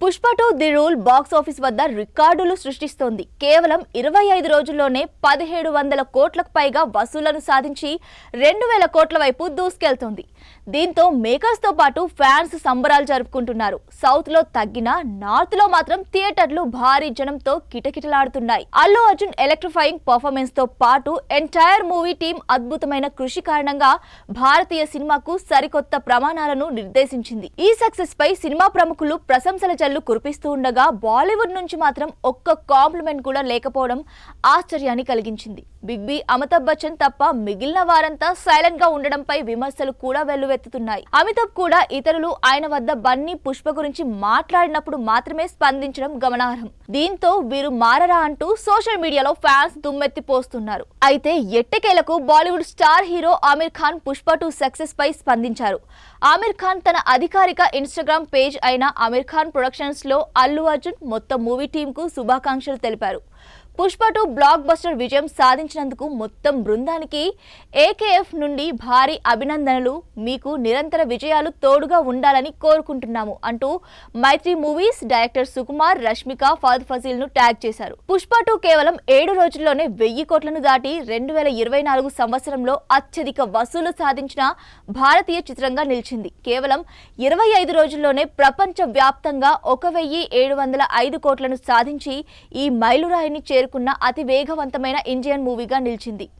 Pushpa 2 the rule box office వద్ద రికార్డులు సృష్టిస్తోంది. కేవలం 25 రోజుల్లోనే 1700 కోట్లకు పైగా వసూళ్లను సాధించి 2000 కోట్ల వైపు దూసుకెళ్తోంది. దీంతో మేకర్స్ తో పాటు ఫ్యాన్స్ సంబరాలు జరుపుకుంటున్నారు. సౌత్ లో తగ్గినా నార్త్ లో మాత్రం థియేటర్లు భారీ జనంతో కిటకిటలాడుతున్నాయి. అల్లు అర్జున్ ఎలక్ట్రిఫైయింగ్ పర్ఫార్మెన్స్ తో పాటు ఎంటైర్ మూవీ టీం అద్భుతమైన కృషి కారణంగా భారతీయ సినిమాకు సరికొత్త ప్రమాణాలను నిర్దేశించింది. ఈ సక్సెస్ పై సినిమా ప్రముఖులు ప్రశంసల కురిపిస్తూ ఉండగా బాలీవుడ్ నుంచి మాత్రం ఒక్క కాంప్లిమెంట్ కూడా లేకపోవడం ఆశ్చర్యాన్ని కలిగించింది. బిగ్ బి, అమితాబ్ బచ్చన్ తప్ప మిగిలిన వారంతా సైలెంట్ గా ఉండడంపై విమర్శలు కూడా వెల్లువెత్తుతున్నాయి. అమితాబ్ కూడా ఇతరులు ఆయన వద్ద బన్నీ, పుష్ప గురించి మాట్లాడినప్పుడు మాత్రమే స్పందించడం గమనార్హం. దీంతో వీరు మారరా అంటూ సోషల్ మీడియాలో ఫ్యాన్స్ దుమ్మెత్తి పోస్తున్నారు. అయితే ఎట్టకేలకు Bollywood star hero Aamir Khan Pushpa 2 success పై స్పందించారు. ఆమిర్ ఖాన్ తన అధికారిక ఇన్స్టాగ్రామ్ పేజ్ అయిన ఆమిర్ ఖాన్ ప్రొడక్షన్స్ లో అల్లు అర్జున్ మొత్తం మూవీ టీమ్ కు శుభాకాంక్షలు తెలిపారు. పుష్ప 2 బ్లాక్ బస్టర్ విజయం సాధించినందుకు మొత్తం బృందానికి ఏకేఎఫ్ నుండి భారీ అభినందనలు. మీకు నిరంతర విజయాలు తోడుగా ఉండాలని కోరుకుంటున్నాము అంటూ మైత్రి మూవీస్ డైరెక్టర్ సుకుమార్, రష్మిక, ఫహద్ ఫజీల్ ను ట్యాగ్ చేశారు. పుష్ప 2 కేవలం 7 రోజుల్లోనే 1000 కోట్లను దాటి 2024 సంవత్సరంలో అత్యధిక వసూలు సాధించిన భారతీయ చిత్రంగా నిలిచింది. కేవలం 25 రోజుల్లోనే ప్రపంచ వ్యాప్తంగా 1705 కోట్లను సాధించి ఈ మైలురాయిని చేరుకున్న అతి వేగవంతమైన ఇండియన్ మూవీగా నిలిచింది.